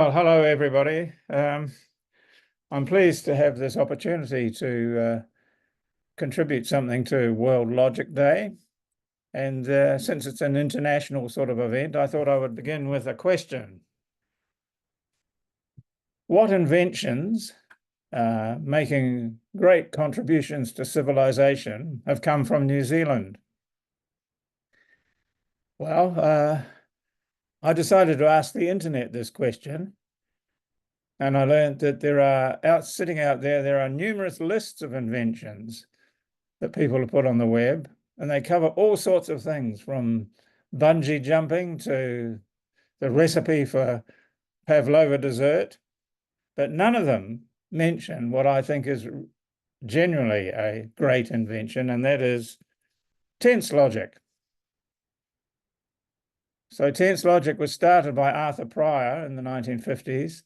Well, hello, everybody. I'm pleased to have this opportunity to contribute something to World Logic Day. And since it's an international sort of event, I thought I would begin with a question. What inventions making great contributions to civilization have come from New Zealand? Well, I decided to ask the internet this question. And I learned that sitting out there are numerous lists of inventions that people have put on the web, and they cover all sorts of things from bungee jumping to the recipe for pavlova dessert, but none of them mention what I think is genuinely a great invention, and that is tense logic. So tense logic was started by Arthur Prior in the 1950s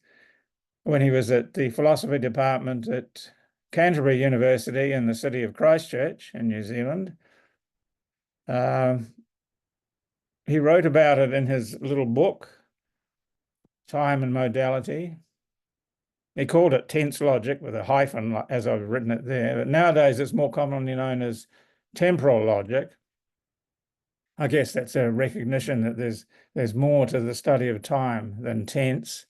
when he was at the philosophy department at Canterbury University in the city of Christchurch in New Zealand. He wrote about it in his little book, Time and Modality. He called it tense logic with a hyphen, as I've written it there. But nowadays, it's more commonly known as temporal logic. I guess that's a recognition that there's more to the study of time than tense.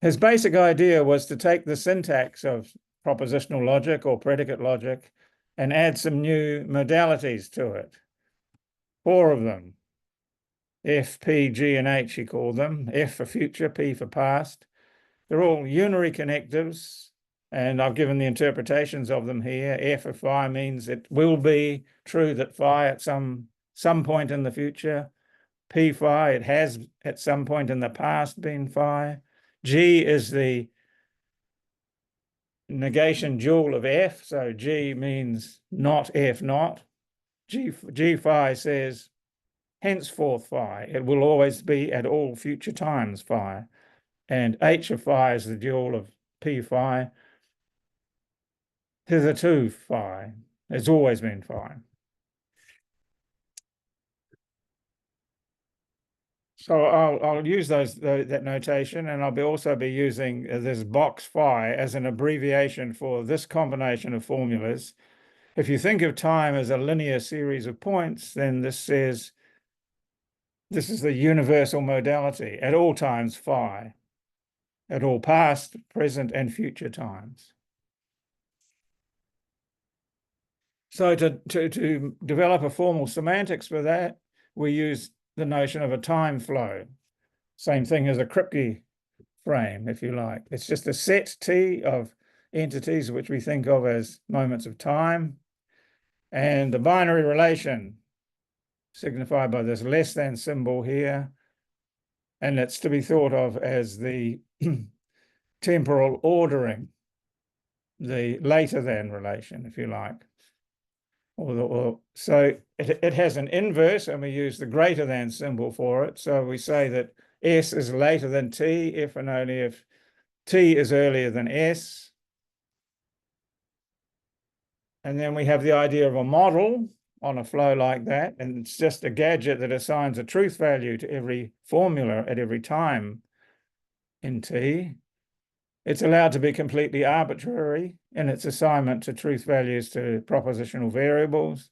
His basic idea was to take the syntax of propositional logic or predicate logic and add some new modalities to it. 4 of them. F, P, G, and H, he called them. F for future, P for past. They're all unary connectives, and I've given the interpretations of them here. F of phi means it will be true that phi at some point in the future. P phi, it has at some point in the past been phi. G is the negation dual of F, so G means not F not. G phi says henceforth phi, it will always be at all future times phi. And H of phi is the dual of P phi. Hitherto phi, it's always been phi. So I'll use that notation, and I'll also be using this box phi as an abbreviation for this combination of formulas. If you think of time as a linear series of points, then this says this is the universal modality at all times phi, at all past, present, and future times. So to develop a formal semantics for that, we use the notion of a time flow. Same thing as a Kripke frame, if you like. It's just a set T of entities which we think of as moments of time, and the binary relation signified by this less than symbol here, and it's to be thought of as the temporal ordering, the later than relation, if you like. So it has an inverse, and we use the greater than symbol for it. So we say that S is later than T if and only if T is earlier than S. And then we have the idea of a model on a flow like that, and it's just a gadget that assigns a truth value to every formula at every time in T. It's allowed to be completely arbitrary in its assignment to truth values to propositional variables.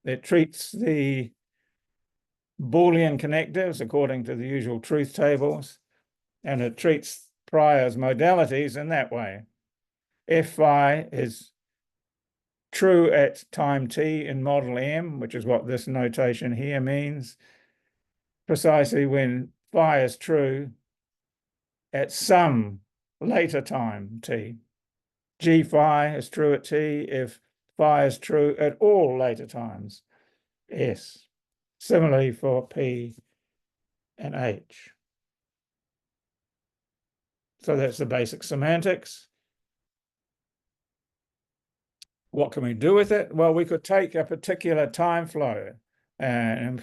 It treats the Boolean connectives according to the usual truth tables, and it treats Prior's modalities in that way. F phi is true at time t in model M, which is what this notation here means, precisely when phi is true at some later time t. G phi is true at t if phi is true at all later times S. Similarly for P and H. So that's the basic semantics. What can we do with it? Well, we could take a particular time flow, and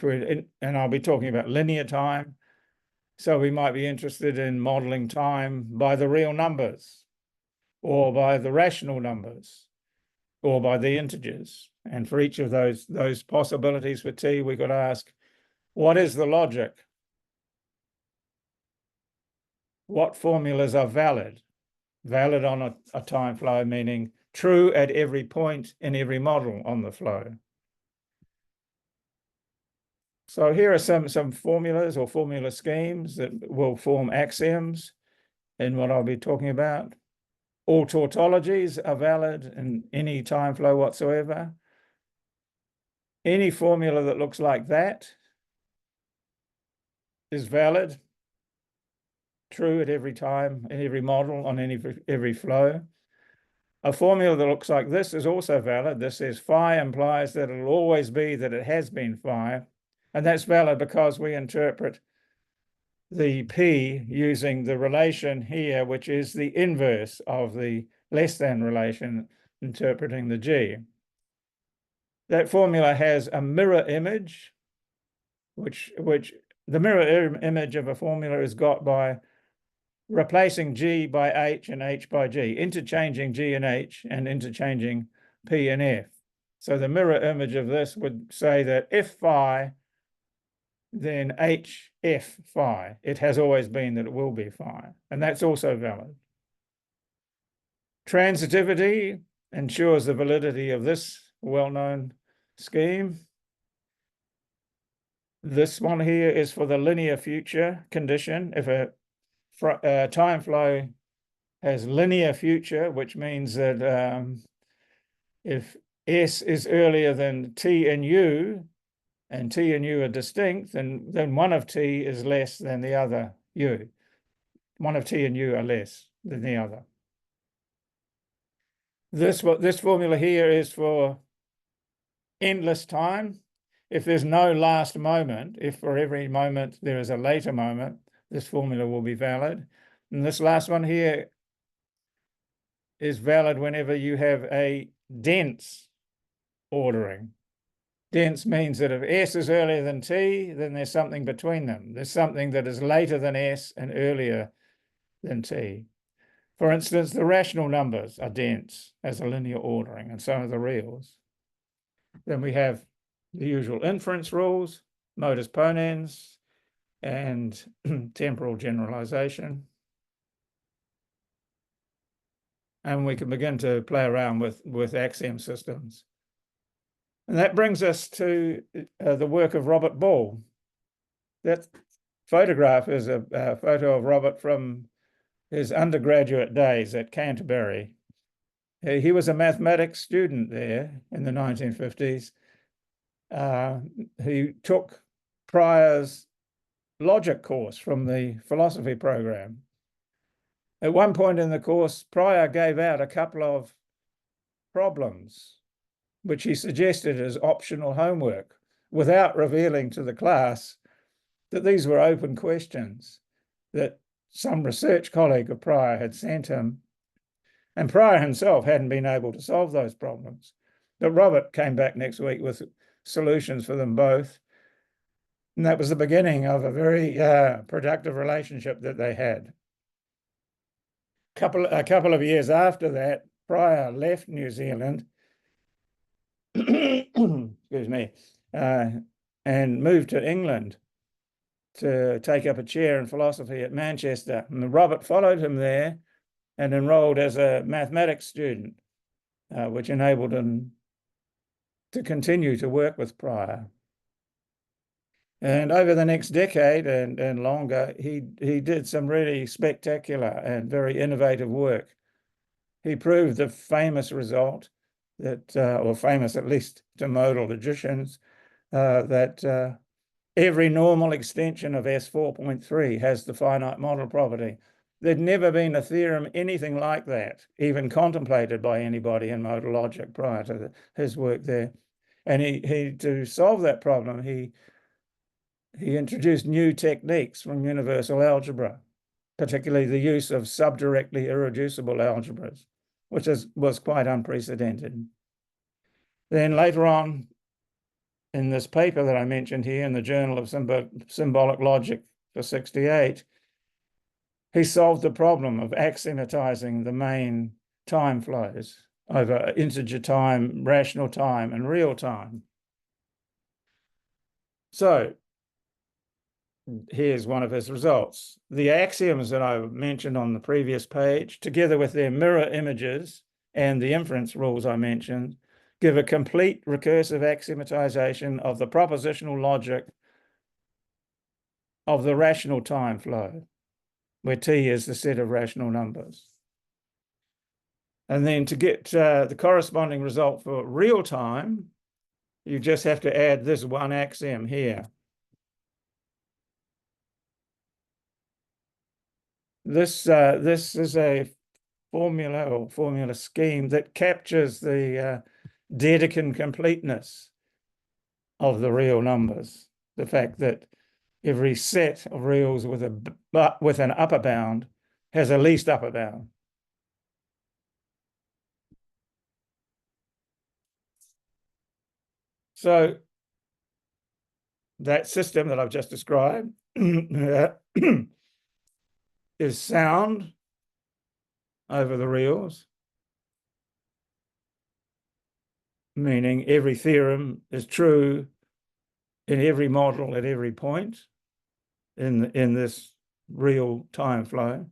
I'll be talking about linear time. So we might be interested in modeling time by the real numbers, or by the rational numbers, or by the integers. And for each of those possibilities for T, we could ask, what is the logic? what formulas are valid. Valid on a time flow, meaning true at every point in every model on the flow. So here are some formulas or formula schemes that will form axioms in what I'll be talking about. All tautologies are valid in any time flow whatsoever. Any formula that looks like that is valid, true at every time, in every model, on every flow. A formula that looks like this is also valid. This says phi implies that it'll always be that it has been phi. And that's valid because we interpret the P using the relation here, which is the inverse of the less than relation interpreting the G. That formula has a mirror image, which the mirror image of a formula is got by replacing G by H and H by G, interchanging G and H and interchanging P and F. So the mirror image of this would say that if phi, then HF phi. It has always been that it will be phi, and that's also valid. Transitivity ensures the validity of this well-known scheme. This one here is for the linear future condition. If a time flow has linear future, which means that if S is earlier than T and U, and T and U are distinct, then one of T is less than the other U. One of T and U are less than the other. This formula here is for endless time. If there's no last moment, if for every moment there is a later moment, this formula will be valid. And this last one here is valid whenever you have a dense ordering. Dense means that if S is earlier than T, then there's something between them. There's something that is later than S and earlier than T. For instance, the rational numbers are dense as a linear ordering, and so are the reals. Then we have the usual inference rules, modus ponens, and temporal generalization. And we can begin to play around with axiom systems. And that brings us to the work of Robert Ball. That photograph is a photo of Robert from his undergraduate days at Canterbury. He was a mathematics student there in the 1950s. He took Prior's logic course from the philosophy program. At one point in the course, Prior gave out a couple of problems, which he suggested as optional homework, without revealing to the class that these were open questions that some research colleague of Prior had sent him. And Prior himself hadn't been able to solve those problems. But Robert came back next week with solutions for them both. And that was the beginning of a very productive relationship that they had. A couple of years after that, Prior left New Zealand, excuse me, and moved to England to take up a chair in philosophy at Manchester. And Robert followed him there and enrolled as a mathematics student, which enabled him to continue to work with Prior. And over the next decade and longer, he did some really spectacular and very innovative work. He proved the famous result that, or famous at least to modal logicians, that every normal extension of S 4.3 has the finite model property. There'd never been a theorem, anything like that, even contemplated by anybody in modal logic prior to his work there. And he to solve that problem, he introduced new techniques from universal algebra, particularly the use of subdirectly irreducible algebras, which was quite unprecedented. Then later on, in this paper that I mentioned here in the Journal of Symbolic Logic for 68, he solved the problem of axiomatizing the main time flows over integer time, rational time, and real time. So here's one of his results. The axioms that I mentioned on the previous page, together with their mirror images and the inference rules I mentioned, give a complete recursive axiomatization of the propositional logic of the rational time flow, where T is the set of rational numbers. And then to get the corresponding result for real time, you just have to add this one axiom here. This is a formula or formula scheme that captures the Dedekind completeness of the real numbers. The fact that every set of reals with an upper bound has a least upper bound. So that system that I've just described is sound over the reals, meaning every theorem is true in every model at every point in this real time flow.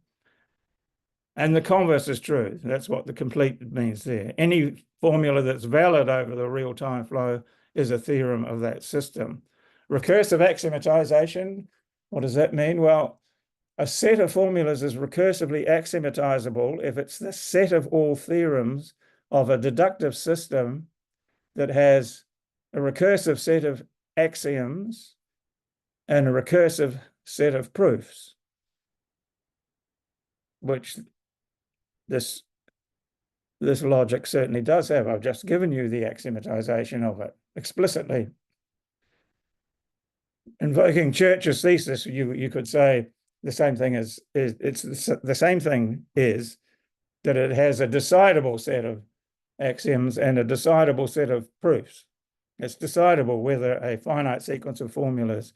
And the converse is true. That's what the complete means there. Any formula that's valid over the real time flow is a theorem of that system. Recursive axiomatization, what does that mean? Well, a set of formulas is recursively axiomatizable if it's the set of all theorems of a deductive system that has a recursive set of axioms and a recursive set of proofs, which this logic certainly does have. I've just given you the axiomatization of it explicitly. Invoking Church's thesis, you could say the same thing is the same thing is that it has a decidable set of axioms and a decidable set of proofs. It's decidable whether a finite sequence of formulas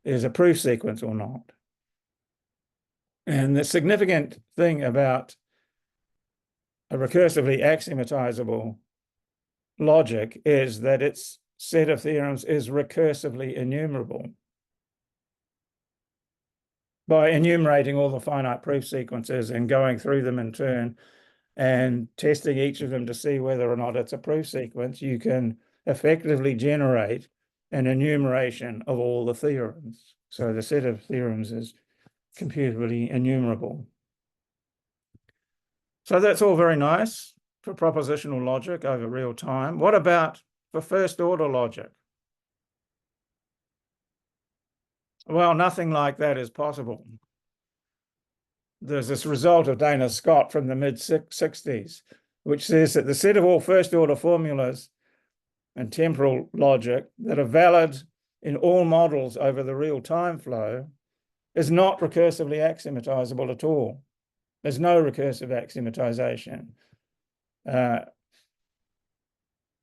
is a proof sequence or not. And the significant thing about a recursively axiomatizable logic is that its set of theorems is recursively enumerable. By enumerating all the finite proof sequences and going through them in turn and testing each of them to see whether or not it's a proof sequence, you can effectively generate an enumeration of all the theorems. So the set of theorems is computably enumerable. So that's all very nice for propositional logic over real time. What about for first order logic? Well, nothing like that is possible. There's this result of Dana Scott from the mid-60s, which says that the set of all first order formulas and temporal logic that are valid in all models over the real time flow is not recursively axiomatizable at all. There's no recursive axiomatization.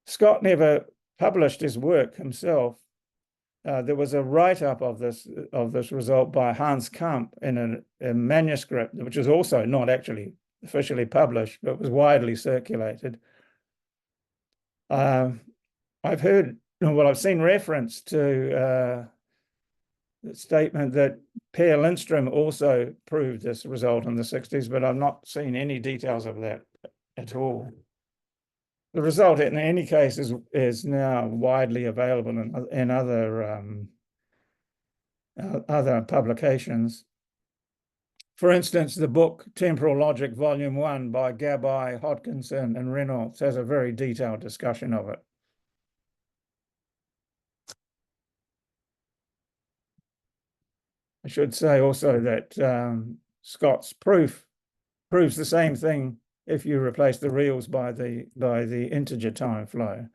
Scott never published his work himself. There was a write-up of this result by Hans Kamp in a manuscript, which is also not actually officially published, but was widely circulated. I've seen reference to the statement that Per Lindström also proved this result in the 60s, but I've not seen any details of that at all. The result, in any case, is now widely available in other publications. For instance, the book Temporal Logic, Volume 1 by Gabay, Hodkinson, and Reynolds has a very detailed discussion of it. I should say also that Scott's proof proves the same thing if you replace the reals by the integer time flow.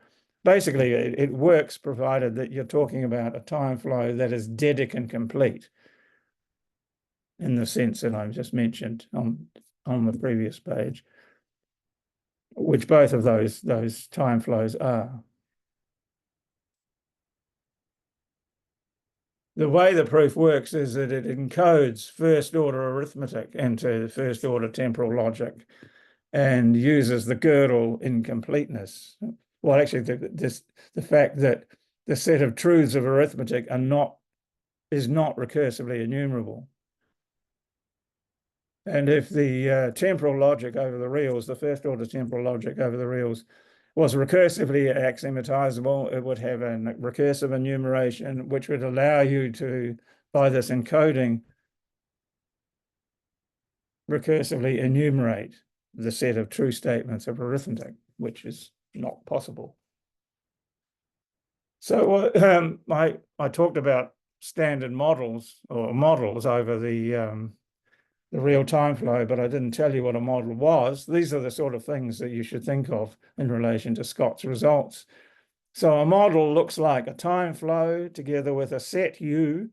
Basically, it works provided that you're talking about a time flow that is Dedekind complete in the sense that I've just mentioned on the previous page, which both of those time flows are. The way the proof works is that it encodes first order arithmetic into first order temporal logic and uses the Gödel incompleteness. Well, actually, the fact that the set of truths of arithmetic are not is not recursively enumerable. And if the temporal logic over the reals, the first order temporal logic over the reals, was recursively axiomatizable, it would have a recursive enumeration, which would allow you to, by this encoding, recursively enumerate the set of true statements of arithmetic, which is not possible. So I talked about standard models or models over the real time flow, but I didn't tell you what a model was. These are the sort of things that you should think of in relation to Scott's results. So a model looks like a time flow together with a set U,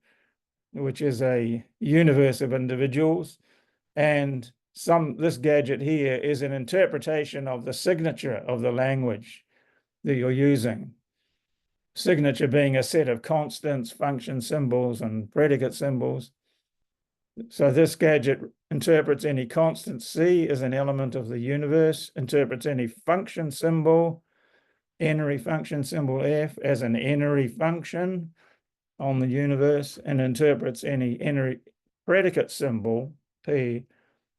which is a universe of individuals, and this gadget here is an interpretation of the signature of the language that you're using. Signature being a set of constants, function symbols, and predicate symbols. So this gadget interprets any constant C as an element of the universe, interprets any function symbol, n-ary function symbol F as an n-ary function on the universe, and interprets any n-ary predicate symbol P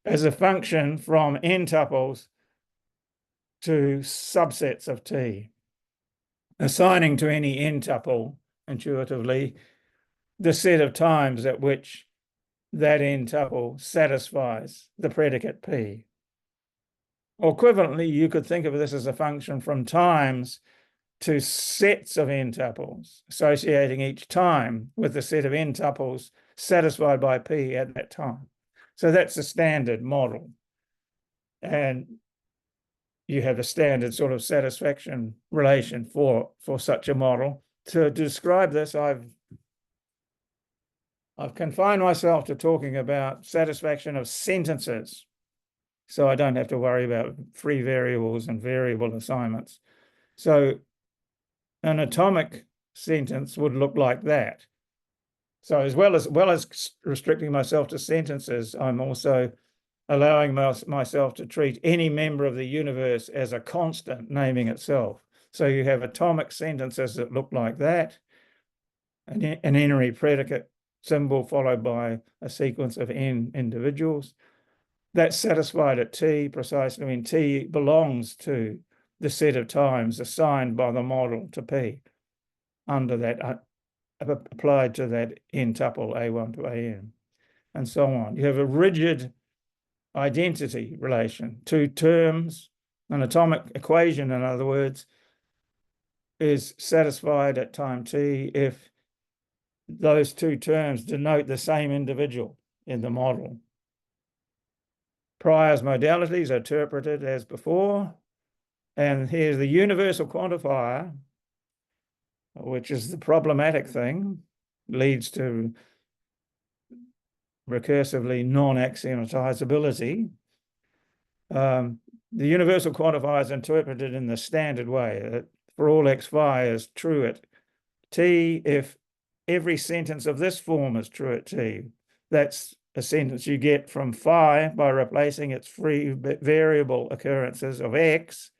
as a function from n tuples to subsets of T, assigning to any n tuple intuitively the set of times at which that n tuple satisfies the predicate P. Or equivalently, you could think of this as a function from times to sets of n tuples, associating each time with the set of n tuples satisfied by P at that time. So that's the standard model. And you have a standard sort of satisfaction relation for such a model. To describe this, I've confined myself to talking about satisfaction of sentences, so I don't have to worry about free variables and variable assignments. So an atomic sentence would look like that. So as well as restricting myself to sentences, I'm also allowing myself to treat any member of the universe as a constant naming itself. So you have atomic sentences that look like that, an n-ary predicate symbol followed by a sequence of n individuals. That's satisfied at T precisely when T belongs to the set of times assigned by the model to P under that, applied to that n tuple A1 to AN, and so on. You have a rigid identity relation. Two terms, an atomic equation, in other words, is satisfied at time T if those two terms denote the same individual in the model. Prior's modalities are interpreted as before, and here's the universal quantifier, which is the problematic thing, leads to recursively non-axiomatizability. The universal quantifier is interpreted in the standard way that for all x phi is true at T if every sentence of this form is true at T. That's a sentence you get from phi by replacing its free variable occurrences of x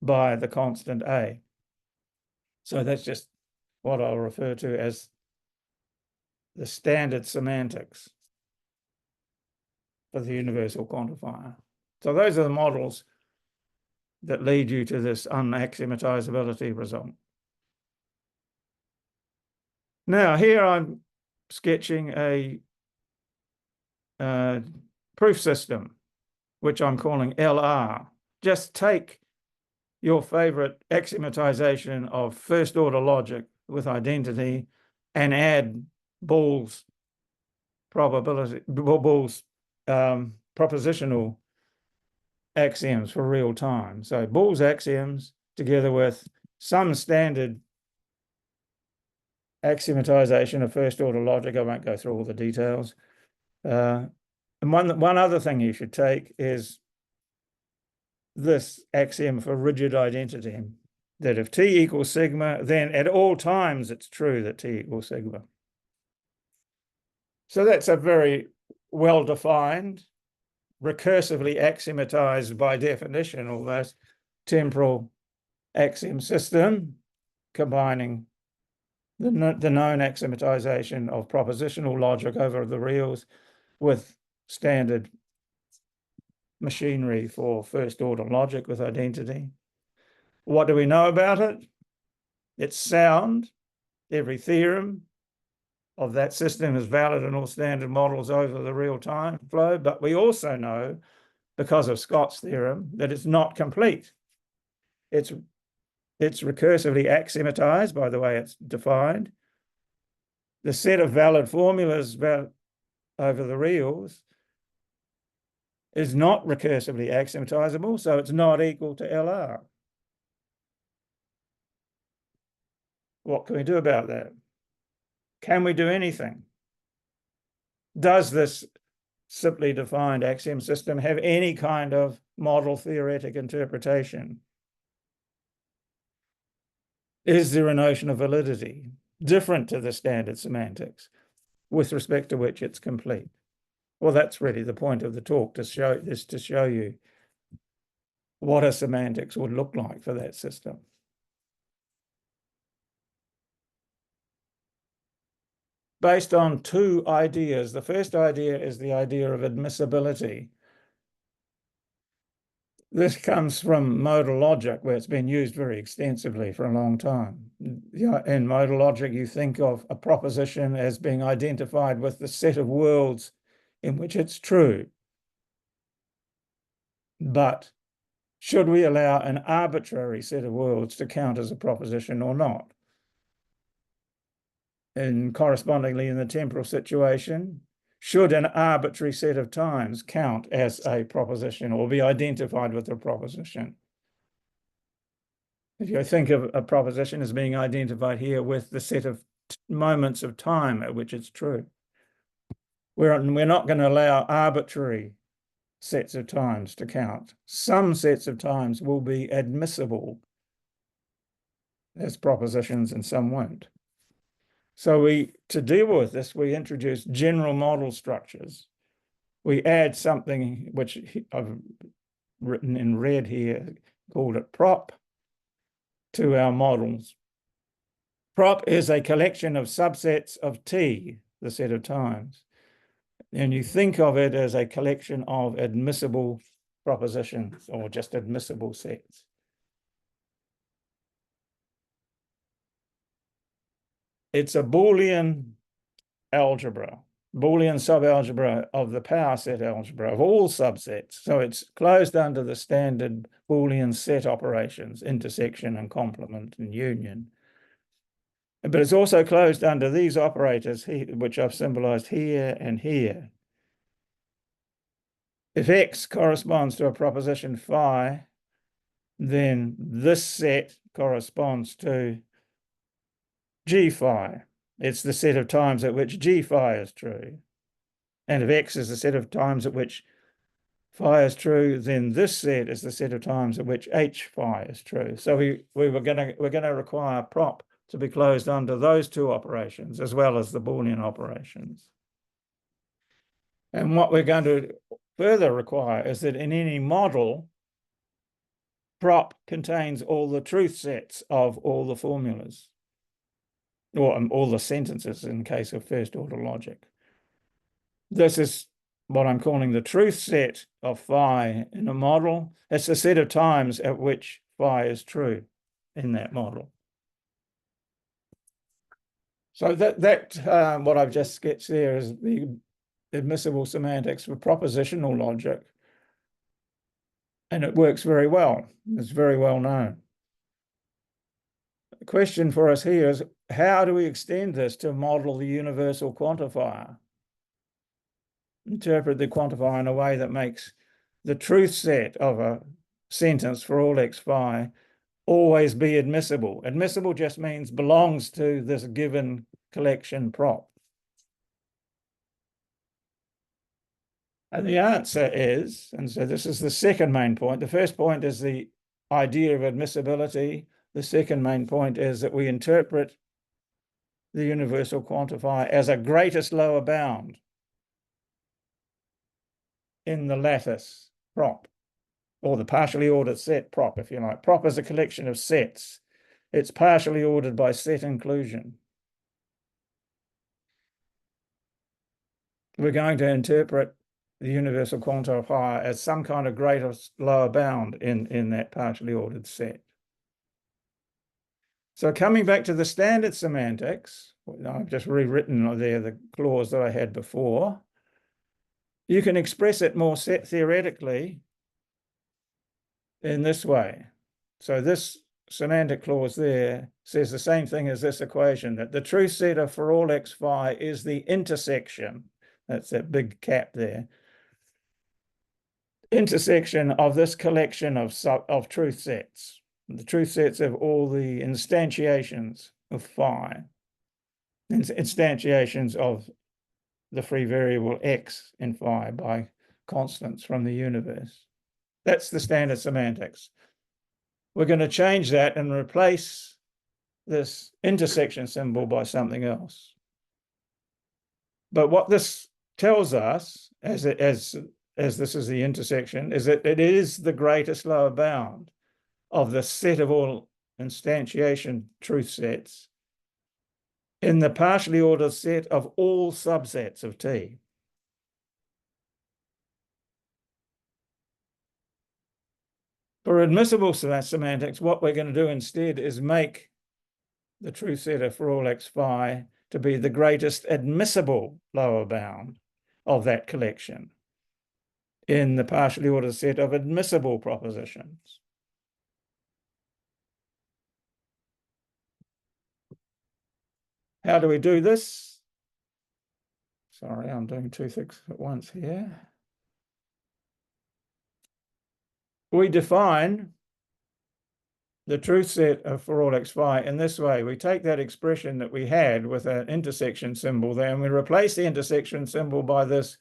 by the constant A. So that's just what I'll refer to as the standard semantics for the universal quantifier. So those are the models that lead you to this unaxiomatizability result. Now here I'm sketching a proof system, which I'm calling LR. Just take your favorite axiomatization of first order logic with identity and add Boole's propositional axioms for real time. So Boole's axioms together with some standard axiomatization of first order logic. I won't go through all the details. And one other thing you should take is this axiom for rigid identity, that if T equals sigma, then at all times it's true that T equals sigma. So that's a very well-defined, recursively axiomatized by definition, almost temporal axiom system, combining the known axiomatization of propositional logic over the reals with standard machinery for first order logic with identity. What do we know about it? It's sound. Every theorem of that system is valid in all standard models over the real time flow, but we also know, because of Scott's theorem, that it's not complete. It's recursively axiomatized by the way it's defined. The set of valid formulas over the reals is not recursively axiomatizable, so it's not equal to LR. What can we do about that? Can we do anything? Does this simply defined axiom system have any kind of model theoretic interpretation? Is there a notion of validity different to the standard semantics with respect to which it's complete? Well, that's really the point of the talk, to show you what a semantics would look like for that system. Based on two ideas. The first idea is the idea of admissibility. This comes from modal logic, where it's been used very extensively for a long time. In modal logic, you think of a proposition as being identified with the set of worlds in which it's true. But should we allow an arbitrary set of worlds to count as a proposition or not? And correspondingly, in the temporal situation, should an arbitrary set of times count as a proposition or be identified with a proposition? If you think of a proposition as being identified here with the set of moments of time at which it's true, we're not going to allow arbitrary sets of times to count. Some sets of times will be admissible as propositions and some won't. So to deal with this, we introduce general model structures. We add something which I've written in red here, called it prop, to our models. Prop is a collection of subsets of T, the set of times. And you think of it as a collection of admissible propositions or just admissible sets. It's a Boolean algebra, Boolean subalgebra of the power set algebra of all subsets. So it's closed under the standard Boolean set operations, intersection and complement and union. But it's also closed under these operators, which I've symbolized here and here. If X corresponds to a proposition phi, then this set corresponds to G phi. It's the set of times at which G phi is true. And if X is the set of times at which phi is true, then this set is the set of times at which H phi is true. So we're going to require prop to be closed under those two operations as well as the Boolean operations. And what we're going to further require is that in any model, prop contains all the truth sets of all the formulas, or all the sentences in case of first order logic. This is what I'm calling the truth set of phi in a model. It's the set of times at which phi is true in that model. So that what I've just sketched there is the admissible semantics for propositional logic. And it works very well. It's very well known. The question for us here is, how do we extend this to model the universal quantifier? Interpret the quantifier in a way that makes the truth set of a sentence for all x phi always be admissible. Admissible just means belongs to this given collection prop. And the answer is, and so this is the second main point. The first point is the idea of admissibility. The second main point is that we interpret the universal quantifier as a greatest lower bound in the lattice prop, or the partially ordered set prop, if you like. Prop is a collection of sets. It's partially ordered by set inclusion. we're going to interpret the universal quanta of higher as some kind of greatest lower bound in that partially ordered set. So coming back to the standard semantics, I've just rewritten there the clause that I had before. You can express it more theoretically in this way. So this semantic clause there says the same thing as this equation, that the truth set of for all x phi is the intersection, that's that big cap there, intersection of this collection of truth sets, the truth sets of all the instantiations of phi, instantiations of the free variable x in phi by constants from the universe. That's the standard semantics. We're going to change that and replace this intersection symbol by something else. But what this tells us, as this is the intersection, is that it is the greatest lower bound of the set of all instantiation truth sets in the partially ordered set of all subsets of T. For admissible semantics, what we're going to do instead is make the truth set of for all x phi to be the greatest admissible lower bound of that collection in the partially ordered set of admissible propositions. How do we do this? Sorry, I'm doing two things at once here. We define the truth set of for all x phi in this way. We take that expression that we had with an intersection symbol there, and we replace the intersection symbol by this,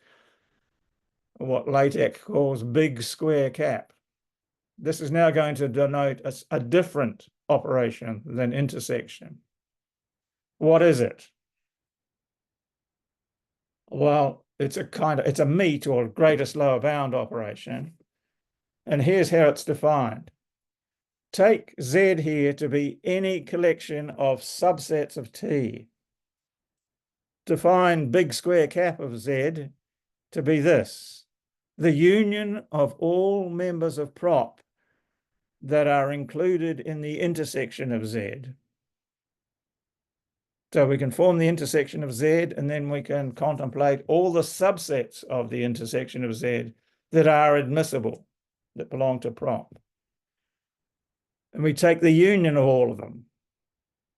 what LaTeX calls big square cap. This is now going to denote a different operation than intersection. What is it? Well, it's a meet or greatest lower bound operation. And here's how it's defined. Take Z here to be any collection of subsets of T. Define big square cap of Z to be this: the union of all members of prop that are included in the intersection of Z. So we can form the intersection of Z, and then we can contemplate all the subsets of the intersection of Z that are admissible, that belong to prop. And we take the union of all of them.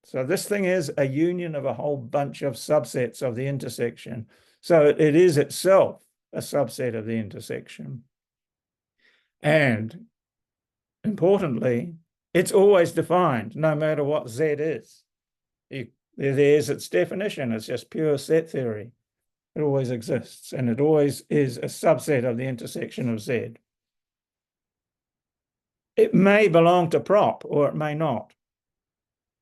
So this thing is a union of a whole bunch of subsets of the intersection. So it is itself a subset of the intersection. And importantly, it's always defined, no matter what Z is. There's its definition. It's just pure set theory. It always exists, and it always is a subset of the intersection of Z. It may belong to prop, or it may not.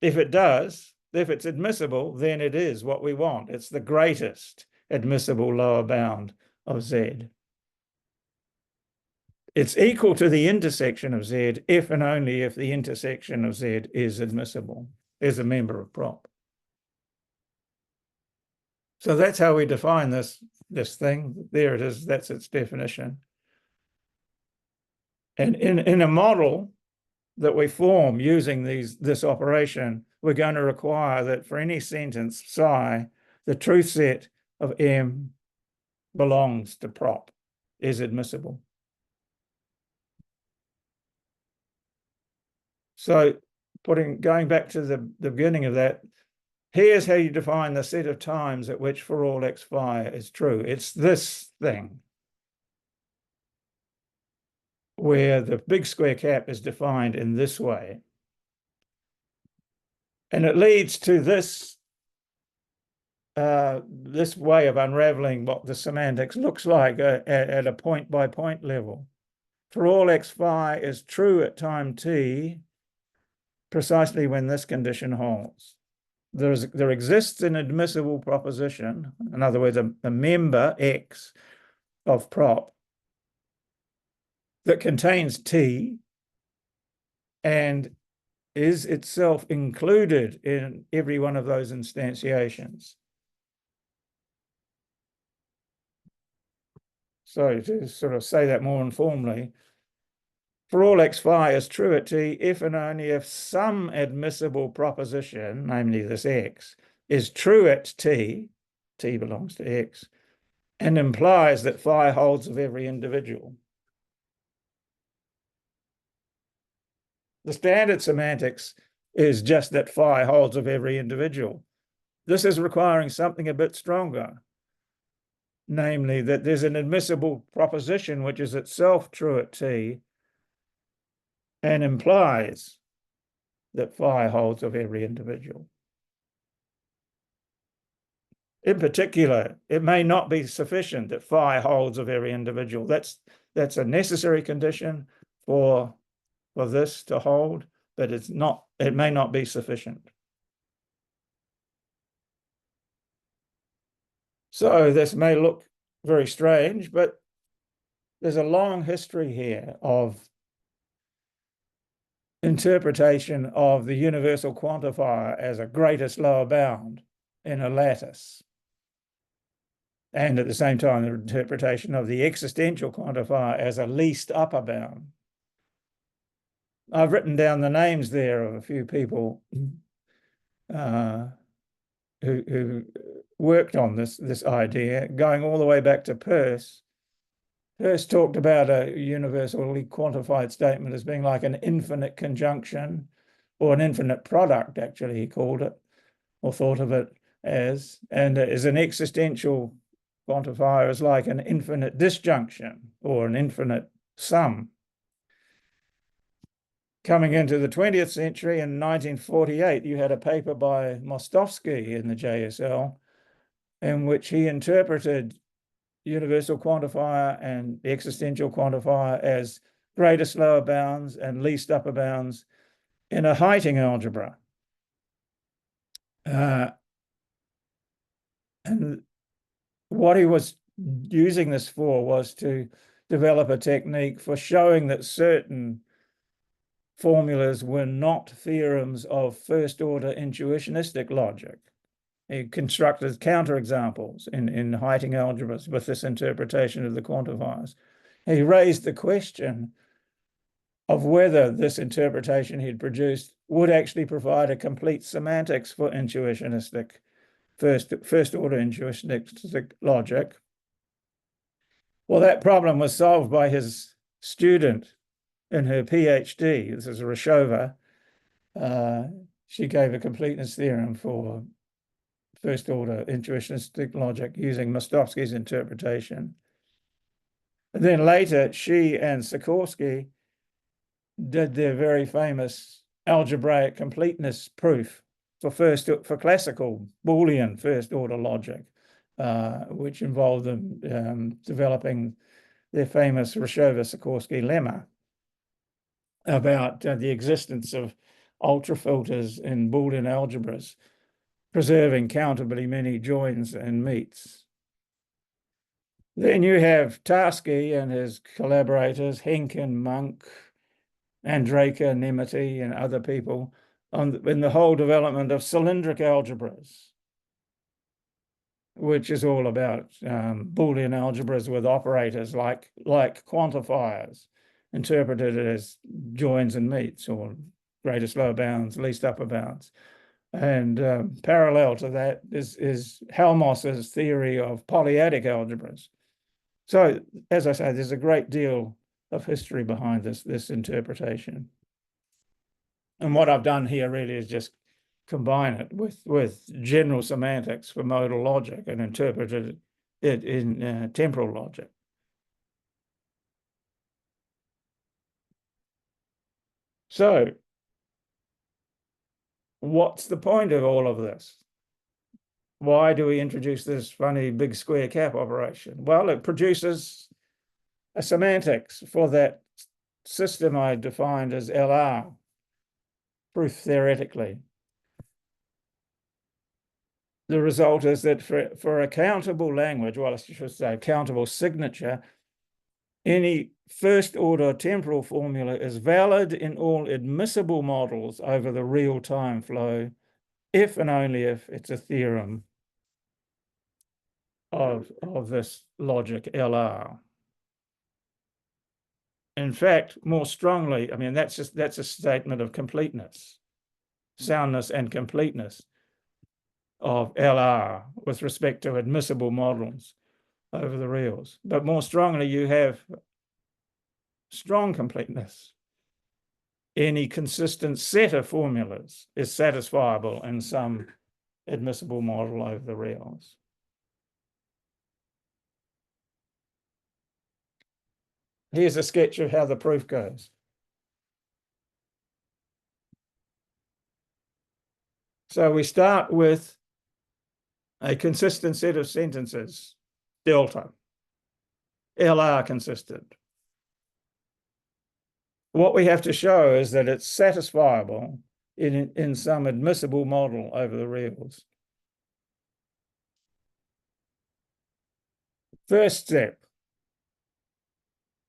If it does, if it's admissible, then it is what we want. It's the greatest admissible lower bound of Z. It's equal to the intersection of Z if and only if the intersection of Z is admissible, is a member of prop. So that's how we define this thing. There it is. That's its definition. And in a model that we form using this operation, we're going to require that for any sentence psi, the truth set of M belongs to prop, is admissible. So going back to the beginning of that, here's how you define the set of times at which for all x phi is true. It's this thing where the big square cap is defined in this way. And it leads to this way of unraveling what the semantics looks like at a point-by-point level. For all x phi is true at time t, precisely when this condition holds. There exists an admissible proposition, in other words, a member x of prop that contains t and is itself included in every one of those instantiations. So to sort of say that more informally, for all x phi is true at t if and only if some admissible proposition, namely this x, is true at t, t belongs to x, and implies that phi holds of every individual. The standard semantics is just that phi holds of every individual. This is requiring something a bit stronger, namely that there's an admissible proposition which is itself true at t and implies that phi holds of every individual. In particular, it may not be sufficient that phi holds of every individual. That's a necessary condition for this to hold, but it may not be sufficient. So this may look very strange, but there's a long history here of interpretation of the universal quantifier as a greatest lower bound in a lattice. And at the same time, the interpretation of the existential quantifier as a least upper bound. I've written down the names there of a few people who worked on this idea, going all the way back to Peirce. Peirce talked about a universally quantified statement as being like an infinite conjunction, or an infinite product, actually, he called it, or thought of it as, and as an existential quantifier is like an infinite disjunction or an infinite sum. Coming into the 20th century, in 1948, you had a paper by Mostovsky in the JSL in which he interpreted universal quantifier and the existential quantifier as greatest lower bounds and least upper bounds in a Heiting algebra. And what he was using this for was to develop a technique for showing that certain formulas were not theorems of first-order intuitionistic logic. He constructed counterexamples in Heiting algebras with this interpretation of the quantifiers. He raised the question of whether this interpretation he'd produced would actually provide a complete semantics for intuitionistic, first-order intuitionistic logic. Well, that problem was solved by his student in her PhD. This is Rashova. She gave a completeness theorem for first-order intuitionistic logic using Mostovsky's interpretation. And then later, she and Sikorsky did their very famous algebraic completeness proof for classical Boolean first-order logic, which involved them developing their famous Rashova-Sikorsky lemma about the existence of ultrafilters in Boolean algebras, preserving countably many joins and meets. Then you have Tarski and his collaborators, Henk and Monk, Andrejka, Nemety, and other people in the whole development of cylindric algebras, which is all about Boolean algebras with operators like quantifiers, interpreted as joins and meets, or greatest lower bounds, least upper bounds. And parallel to that is Helmos's theory of polyadic algebras. So, as I say, there's a great deal of history behind this interpretation. And what I've done here really is just combine it with general semantics for modal logic and interpreted it in temporal logic. So, what's the point of all of this? Why do we introduce this funny big square cap operation? Well, it produces a semantics for that system I defined as LR, proof theoretically. The result is that for a countable language, well, I should say countable signature, any first-order temporal formula is valid in all admissible models over the real time flow, if and only if it's a theorem of this logic LR. in fact, more strongly, I mean, that's a statement of completeness, soundness and completeness of LR with respect to admissible models over the reals. But more strongly, you have strong completeness. Any consistent set of formulas is satisfiable in some admissible model over the reals. Here's a sketch of how the proof goes. So we start with a consistent set of sentences, delta, LR consistent. What we have to show is that it's satisfiable in some admissible model over the reals. First step,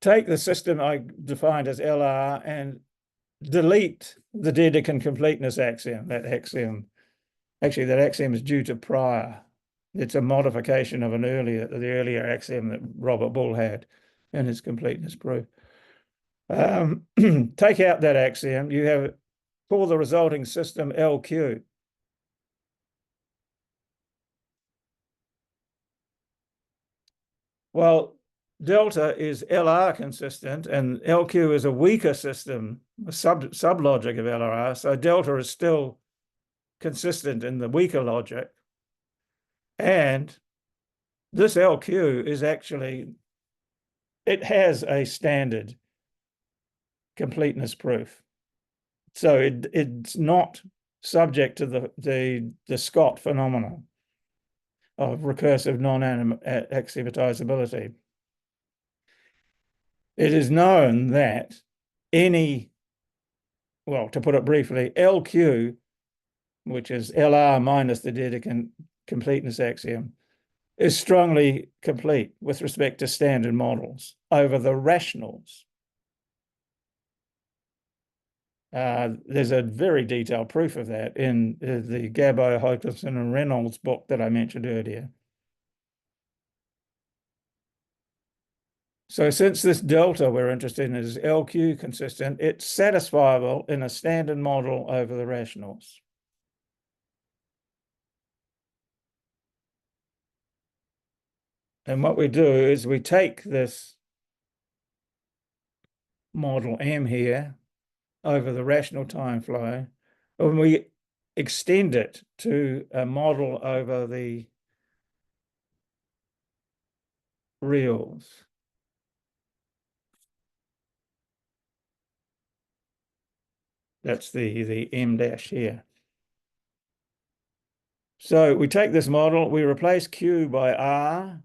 take the system I defined as LR and delete the Dedekind completeness axiom, that axiom. Actually, that axiom is due to prior. It's a modification of the earlier axiom that Robert Bull had in his completeness proof. Take out that axiom, call the resulting system LQ. Well, delta is LR consistent and LQ is a weaker system, a sublogic of LR, so delta is still consistent in the weaker logic. And this LQ is actually, it has a standard completeness proof. So it's not subject to the Scott phenomenon of recursive non-axiomatizability. It is known that well, to put it briefly, LQ, which is LR minus the Dedekind completeness axiom, is strongly complete with respect to standard models over the rationals. There's a very detailed proof of that in the Gabo, Hokanson, and Reynolds book that I mentioned earlier. So since this delta we're interested in is LQ consistent, it's satisfiable in a standard model over the rationals. And what we do is we take this model M here over the rational time flow, and we extend it to a model over the reals. That's the M dash here. So we take this model, we replace Q by R,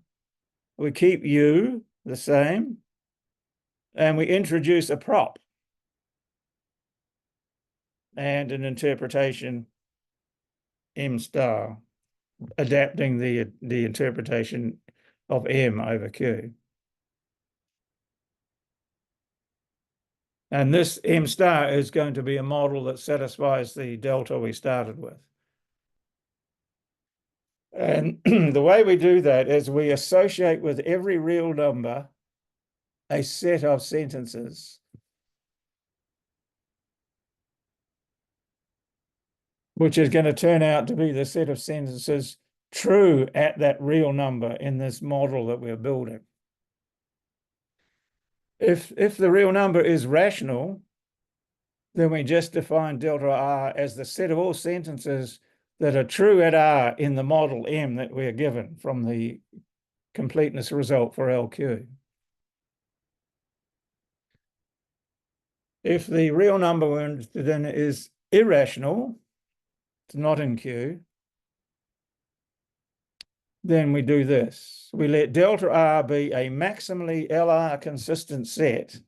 we keep U the same, and we introduce a prop and an interpretation M star, adapting the interpretation of M over Q. And this M star is going to be a model that satisfies the delta we started with. And the way we do that is we associate with every real number a set of sentences which is going to turn out to be the set of sentences true at that real number in this model that we're building. If the real number is rational, then we just define delta R as the set of all sentences that are true at R in the model M that we're given from the completeness result for LQ. If the real number we're interested in is irrational, it's not in Q, then we do this. We let delta R be a maximally LR consistent set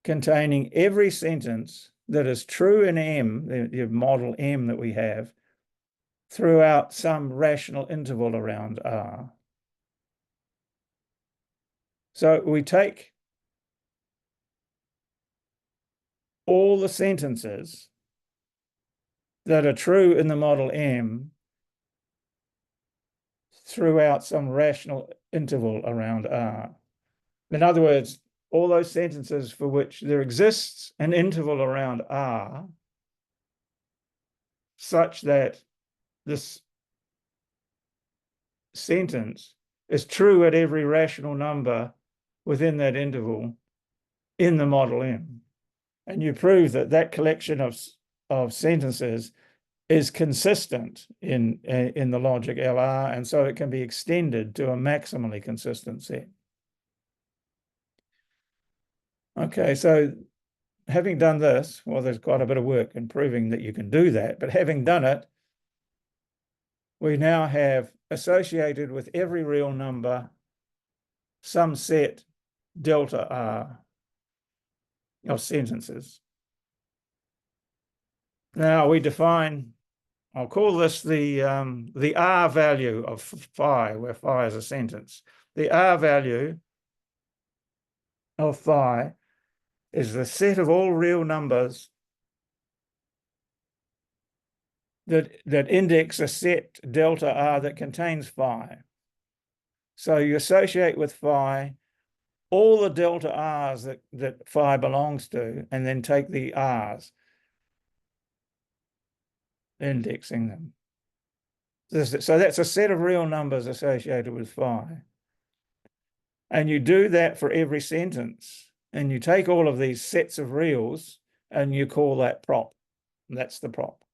containing every sentence that is true in M, the model M that we have, throughout some rational interval around R. So we take all the sentences that are true in the model M throughout some rational interval around R. In other words, all those sentences for which there exists an interval around R such that this sentence is true at every rational number within that interval in the model M. And you prove that that collection of sentences is consistent in the logic LR, and so it can be extended to a maximally consistent set. Okay, so having done this, well, there's quite a bit of work in proving that you can do that, but having done it, we now have associated with every real number some set delta R of sentences. Now we define, I'll call this the R value of phi, where phi is a sentence. The R value of phi is the set of all real numbers that index a set delta R that contains phi. So you associate with phi all the delta R's that phi belongs to, and then take the R's, indexing them. So that's a set of real numbers associated with phi. And you do that for every sentence. And you take all of these sets of reals and you call that prop. That's the prop.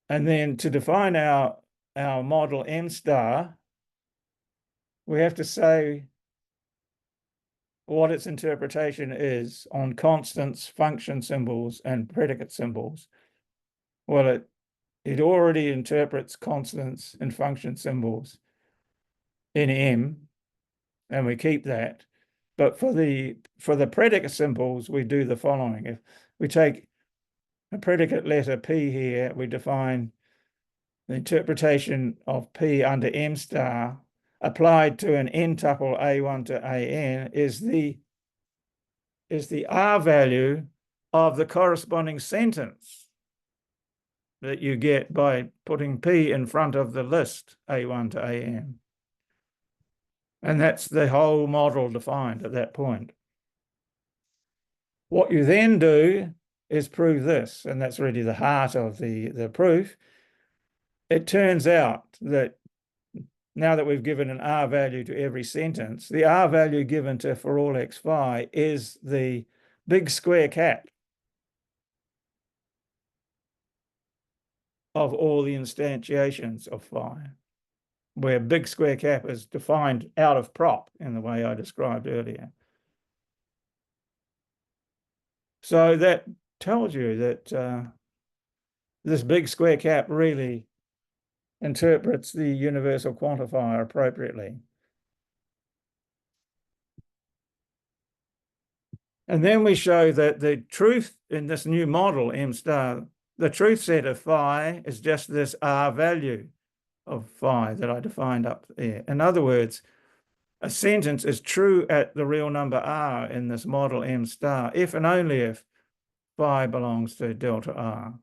And then to define our model M star, we have to say what its interpretation is on constants, function symbols, and predicate symbols. Well, it already interprets constants and function symbols in M, and we keep that. But for the predicate symbols, we do the following. If we take a predicate letter P here, we define the interpretation of P under M star applied to an n tuple A1 to AN is the R value of the corresponding sentence that you get by putting P in front of the list A1 to AN. And that's the whole model defined at that point. What you then do is prove this, and that's really the heart of the proof. It turns out that now that we've given an R value to every sentence, the R value given to for all x phi is the big square cap of all the instantiations of phi, where big square cap is defined out of prop in the way I described earlier. So that tells you that this big square cap really interprets the universal quantifier appropriately. And then we show that the truth in this new model, M star, the truth set of phi is just this R value of phi that I defined up there. In other words, a sentence is true at the real number R in this model M star, if and only if phi belongs to delta R.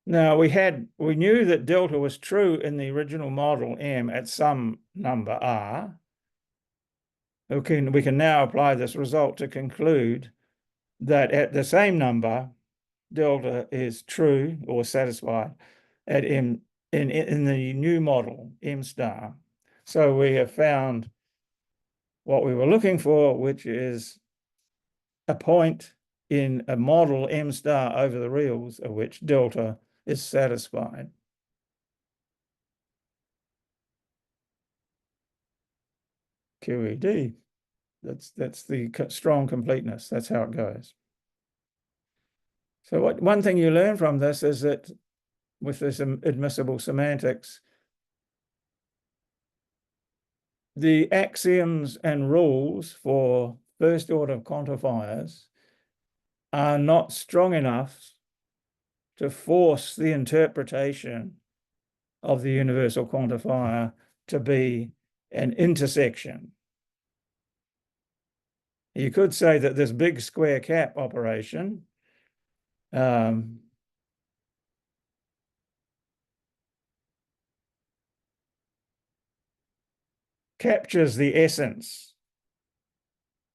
Now we knew that delta was true in the original model M at some number R. We can now apply this result to conclude that at the same number, delta is true or satisfied at M in the new model M star. So we have found what we were looking for, which is a point in a model M star over the reals of which delta is satisfied. QED. That's the strong completeness. That's how it goes. So one thing you learn from this is that with this admissible semantics, the axioms and rules for first order quantifiers are not strong enough to force the interpretation of the universal quantifier to be an intersection. You could say that this big square cap operation captures the essence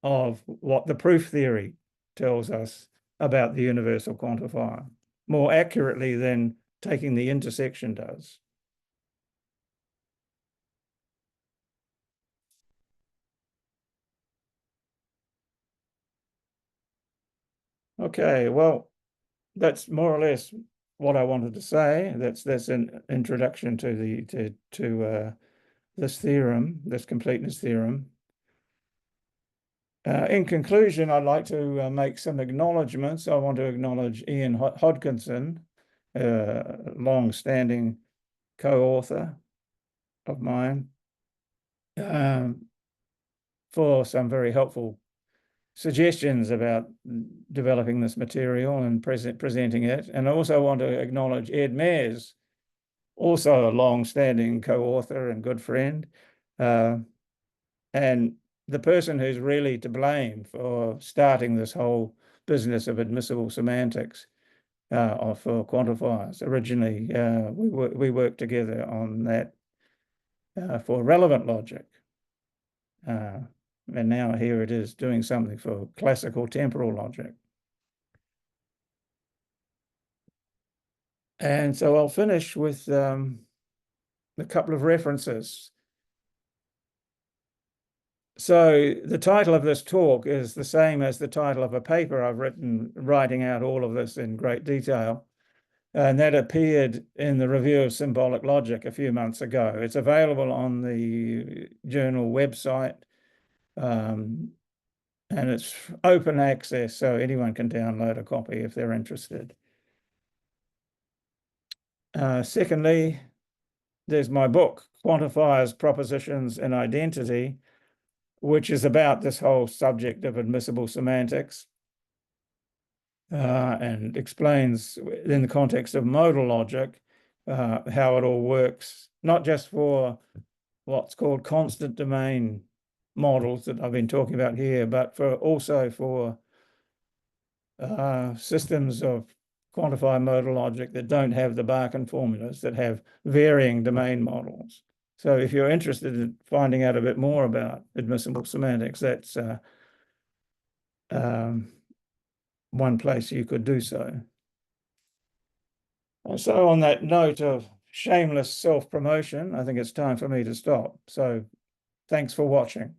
of what the proof theory tells us about the universal quantifier more accurately than taking the intersection does. Okay, well, that's more or less what I wanted to say. That's an introduction to this theorem, this completeness theorem. In conclusion, I'd like to make some acknowledgements. I want to acknowledge Ian Hodkinson, long-standing co-author of mine, for some very helpful suggestions about developing this material and presenting it. And I also want to acknowledge Ed Mayers, also a long-standing co-author and good friend, and the person who's really to blame for starting this whole business of admissible semantics for quantifiers. Originally, we worked together on that for relevant logic. And now here it is doing something for classical temporal logic. And so I'll finish with a couple of references. So the title of this talk is the same as the title of a paper I've written, writing out all of this in great detail. And that appeared in the Review of Symbolic Logic a few months ago. It's available on the journal website, and it's open access, so anyone can download a copy if they're interested. Secondly, there's my book, Quantifiers, Propositions, and Identity, which is about this whole subject of admissible semantics, and explains in the context of modal logic how it all works, not just for what's called constant domain models that I've been talking about here, but also for systems of quantified modal logic that don't have the Barkin formulas, that have varying domain models. So if you're interested in finding out a bit more about admissible semantics, that's one place you could do so. And so on that note of shameless self-promotion, I think it's time for me to stop. So thanks for watching.